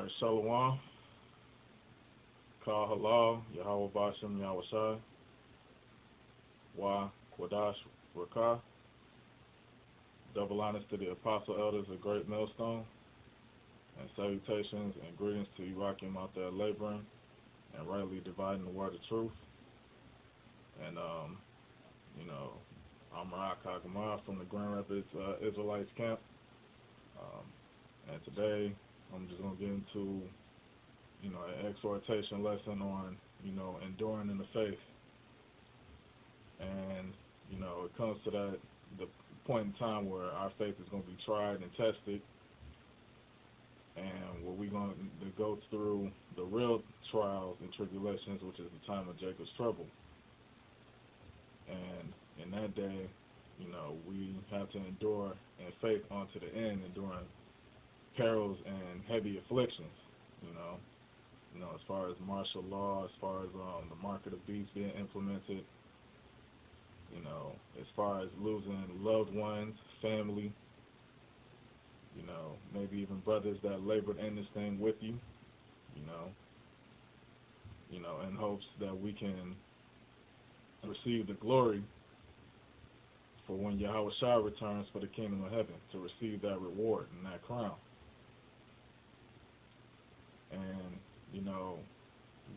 Alright, Shalom, Kal Halal, Yahweh Bashem, Yahweh Shai, Wa Kwadash Rakah, double honors to the Apostle Elders of Great Millstone, and salutations and greetings to you Rakim out there laboring and rightly dividing the word of truth. And, I'm Rak Hagamah from the Grand Rapids Israelites camp. And today I'm just going to get into, an exhortation lesson on, enduring in the faith. And, it comes to the point in time where our faith is going to be tried and tested, and where we're going to go through the real trials and tribulations, which is the time of Jacob's trouble. And in that day, we have to endure in faith unto the end, enduring perils and heavy afflictions, as far as martial law, as far as the mark of the beast being implemented, as far as losing loved ones, family, maybe even brothers that labored in this thing with you, in hopes that we can receive the glory for when Yahweh Shai returns for the kingdom of heaven, to receive that reward and that crown. And,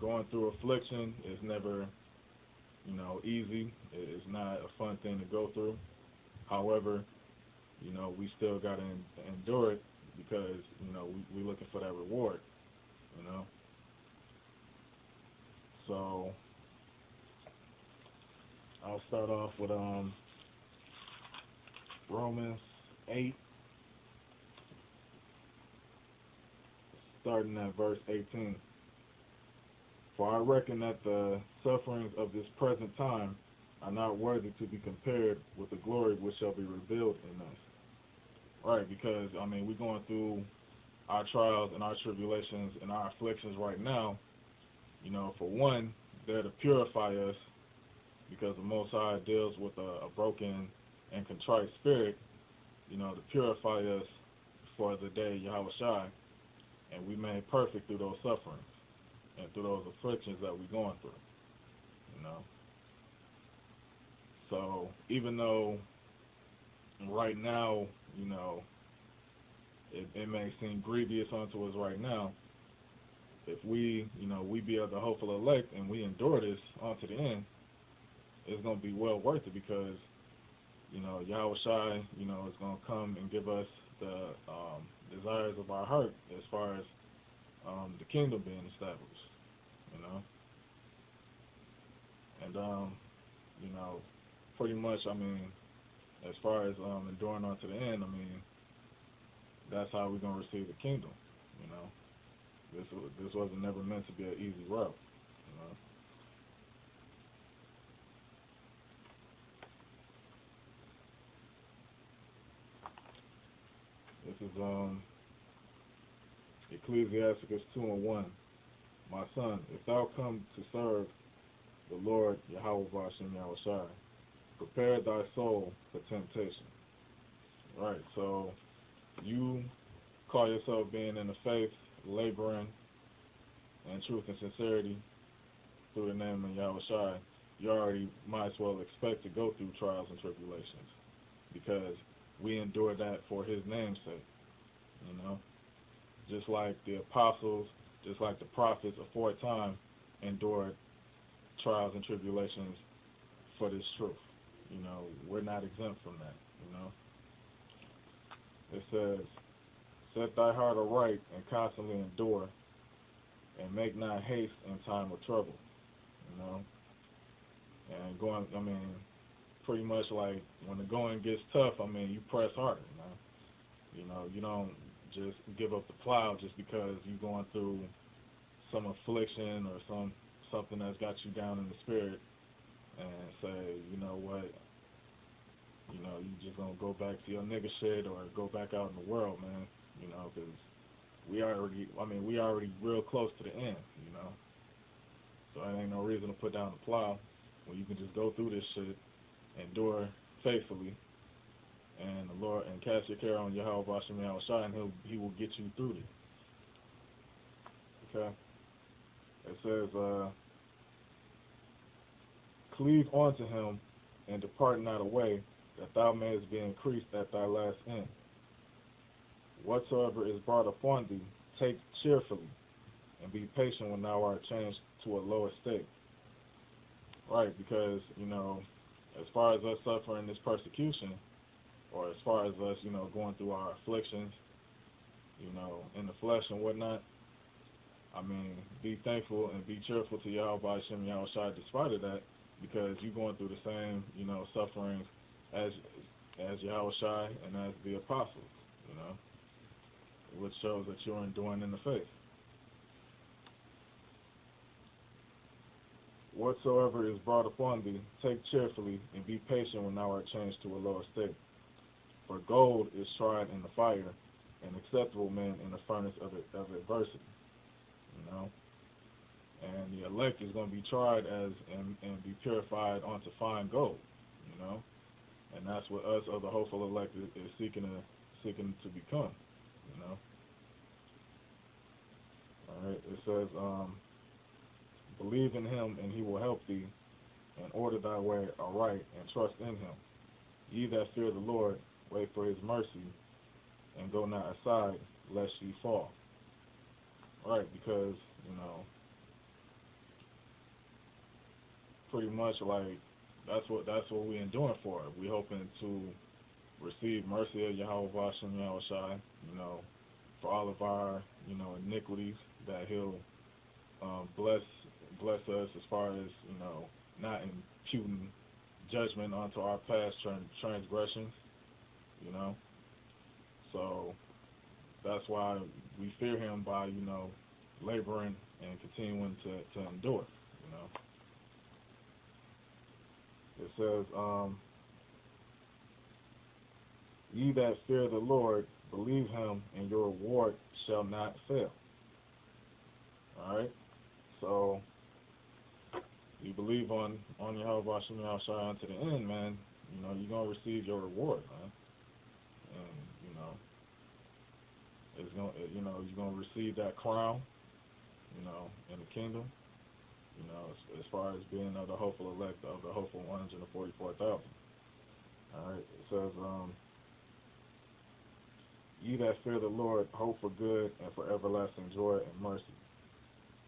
going through affliction is never, easy. It's not a fun thing to go through. However, we still got to endure it because, we're looking for that reward, So, I'll start off with Romans 8, starting at verse 18. For I reckon that the sufferings of this present time are not worthy to be compared with the glory which shall be revealed in us. Right, because, we're going through our trials and our tribulations and our afflictions right now. For one, they're to purify us, because the Most High deals with a broken and contrite spirit, to purify us for the day Yahweh Shai, and we made perfect through those sufferings and through those afflictions that we're going through, So even though right now, it may seem grievous unto us right now, if we, we be of the hopeful elect and we endure this unto the end, it's going to be well worth it, because, Yahweh Shai, is going to come and give us the desires of our heart as far as the kingdom being established, And, pretty much, as far as enduring on to the end, that's how we're going to receive the kingdom, This wasn't never meant to be an easy route, This is Ecclesiasticus 2:1. My son, if thou come to serve the Lord Yahweh Bashem Yahweh Shai, prepare thy soul for temptation. Right, so you call yourself being in the faith, laboring in truth and sincerity through the name of Yahweh Shai, you already might as well expect to go through trials and tribulations, because we endure that for his name's sake, Just like the apostles, just like the prophets aforetime endured trials and tribulations for this truth. We're not exempt from that, It says, set thy heart aright and constantly endure, and make not haste in time of trouble, And going, pretty much like when the going gets tough, you press harder, You don't just give up the plow just because you're going through some affliction or something that's got you down in the spirit, and say, you know what, you just gonna go back to your nigga shit or go back out in the world, man, because we already real close to the end, So there ain't no reason to put down the plow when you can just go through this shit, endure faithfully, and the Lord, and cast your care on Yahweh Bashem Yahweh Shai, and he will get you through it. Okay. It says, cleave unto him and depart not away, that thou mayest be increased at thy last end. Whatsoever is brought upon thee, take cheerfully, and be patient when thou art changed to a low estate. Right, because, as far as us suffering this persecution, or as far as us, going through our afflictions, in the flesh and whatnot, I mean, be thankful and be cheerful to Yahweh Shem Yahushai despite of that, because you're going through the same, sufferings as Yahushai and as the apostles, which shows that you're enduring in the faith. Whatsoever is brought upon thee, take cheerfully, and be patient when thou art changed to a low estate. For gold is tried in the fire, and acceptable men in the furnace of adversity. And the elect is going to be tried and be purified onto fine gold. And that's what us of the hopeful elect is seeking to become. All right. It says, believe in him, and he will help thee, and order thy way aright, and trust in him. Ye that fear the Lord, wait for his mercy, and go not aside, lest ye fall. Right, because, pretty much like that's what we enduring for. We hoping to receive mercy of Yahweh Vashem Yahushai, for all of our, iniquities, that he'll bless us as far as, not imputing judgment onto our past transgressions, So that's why we fear him by, laboring and continuing to endure, It says, ye that fear the Lord, believe him, and your reward shall not fail. All right? So, you believe on Yahweh Hashem Yahushai unto the end, man, you're going to receive your reward, man. And, it's going you're going to receive that crown, in the kingdom, as far as being of the hopeful elect of the hopeful 144,000. All right? It says, ye that fear the Lord, hope for good and for everlasting joy and mercy.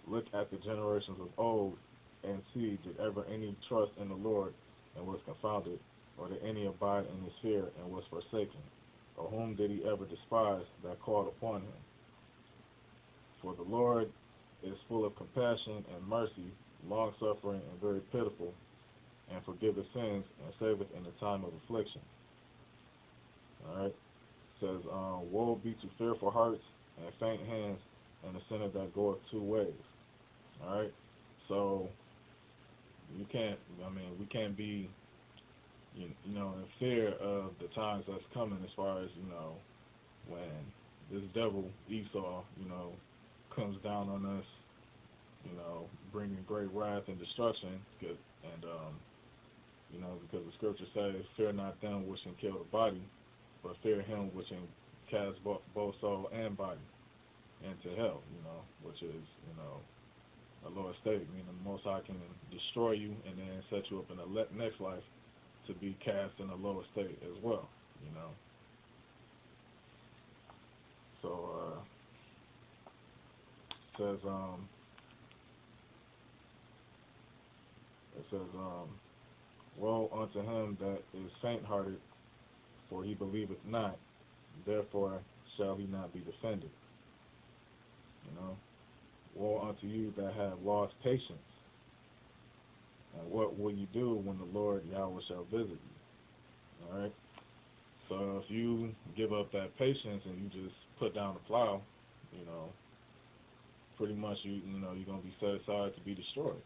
Look at the generations of old, and see, did ever any trust in the Lord and was confounded, or did any abide in his fear and was forsaken? Or whom did he ever despise that called upon him? For the Lord is full of compassion and mercy, long-suffering and very pitiful, and forgiveth sins, and saveth in the time of affliction. All right? It says, woe be to fearful hearts and faint hands, and a sinner that goeth two ways. All right? So, we can't be, in fear of the times that's coming, as far as, when this devil, Esau, comes down on us, bringing great wrath and destruction, and, because the scripture says, fear not them which can kill the body, but fear him which can cast both soul and body into hell, which is, a lower state, meaning the Most High can destroy you and then set you up in the next life to be cast in a lower state as well, So, it says, woe unto him that is faint-hearted, for he believeth not, therefore shall he not be defended. Woe unto you that have lost patience, and what will you do when the Lord Yahweh shall visit you? All right? So if you give up that patience and you just put down the plow, pretty much you're going to be set aside to be destroyed.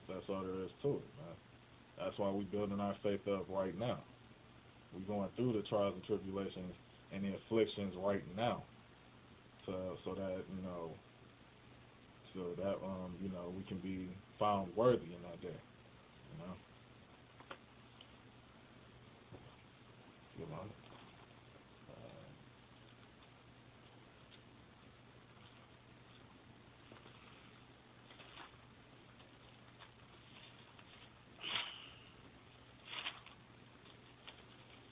That's all there is to it, man. That's why we're building our faith up right now. We're going through the trials and tribulations and the afflictions right now, so that we can be found worthy in that day.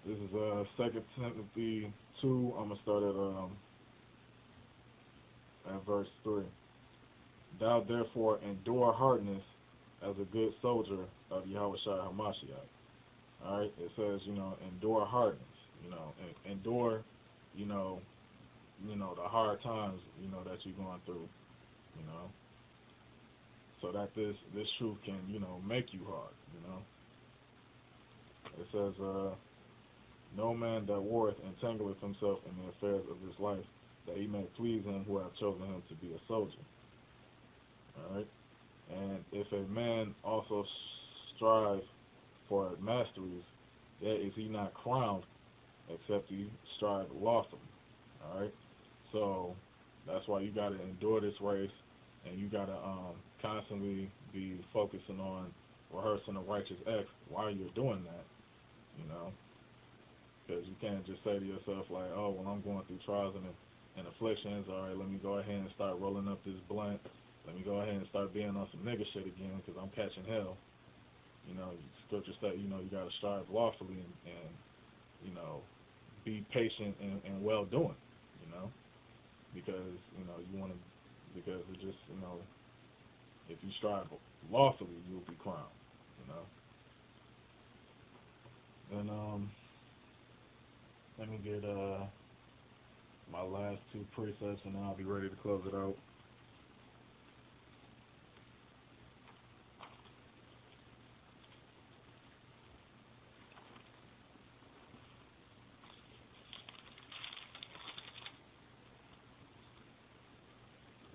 This is 2 Timothy 2. I'm gonna start at verse 3. Thou therefore endure hardness as a good soldier of Yahweh Shai HaMashiach. All right, it says, endure hardness. Endure, you know, the hard times, that you're going through, so that this truth can, make you hard. It says, no man that warreth entangleth himself in the affairs of this life, that he may please him who hath chosen him to be a soldier. All right, and if a man also strive for masteries, yet is he not crowned, except he strive lawfully. All right, so that's why you got to endure this race, and you got to constantly be focusing on rehearsing a righteous acts while you're doing that. Because you can't just say to yourself like, oh, well, I'm going through trials and afflictions. All right, let me go ahead and start rolling up this blunt. Let me go ahead and start being on some nigga shit again because I'm catching hell. Scripture say, you got to strive lawfully and be patient and well doing, because, you want to, because it just, if you strive lawfully, you'll be crowned, And, let me get, my last two precepts and then I'll be ready to close it out.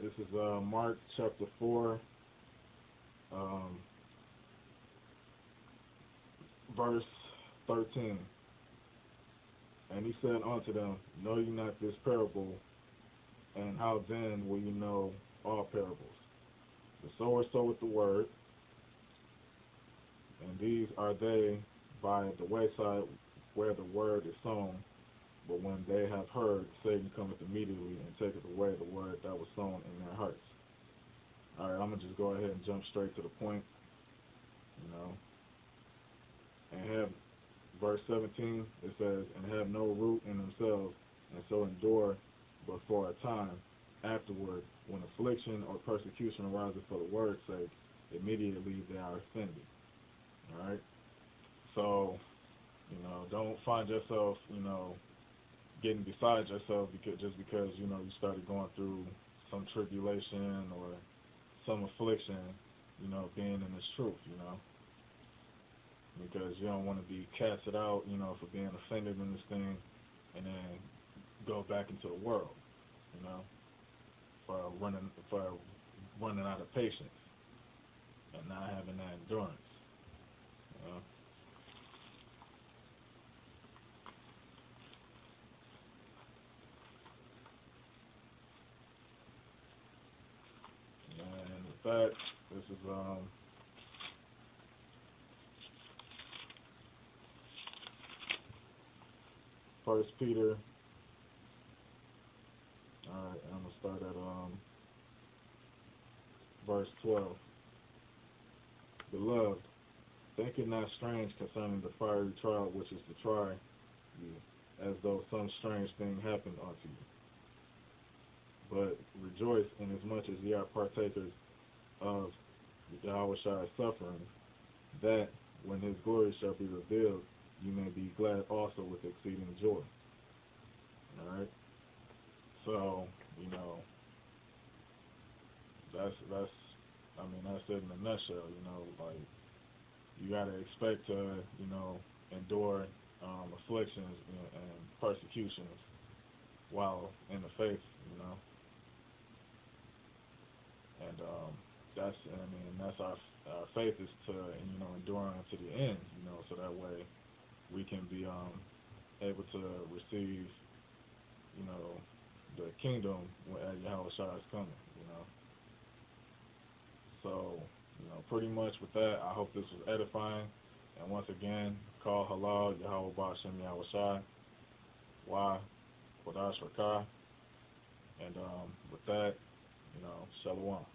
This is Mark chapter 4, verse 13. And he said unto them, know ye not this parable, and how then will you know all parables? The sower soweth the word, and these are they by the wayside where the word is sown. But when they have heard, Satan cometh immediately and taketh away the word that was sown in their hearts. All right, I'm going to just go ahead and jump straight to the point, and have verse 17, it says, and have no root in themselves, and so endure but for a time. Afterward, when affliction or persecution arises for the word's sake, immediately they are offended. All right? So, don't find yourself, getting beside yourself just because, you started going through some tribulation or some affliction, being in this truth, because you don't want to be casted out, for being offended in this thing, and then go back into the world, for running out of patience and not having that endurance. And with that, this is First Peter. All right, I'm gonna start at verse 12. Beloved, think it not strange concerning the fiery trial which is to try you, as though some strange thing happened unto you. But rejoice inasmuch as ye are partakers of Yahweh Shai's suffering, that when his glory shall be revealed, you may be glad also with exceeding joy. All right. So, that's it in a nutshell. Like, you gotta expect to, endure afflictions and persecutions while in the faith, and that's our faith is to, endure unto the end, so that way we can be able to receive, the kingdom when Yahweh Shai is coming, So, pretty much with that, I hope this was edifying. And once again, call halal Yahweh Ba'Shem Yahweh Shai, Why, Kodash Rakah. And with that, shalom.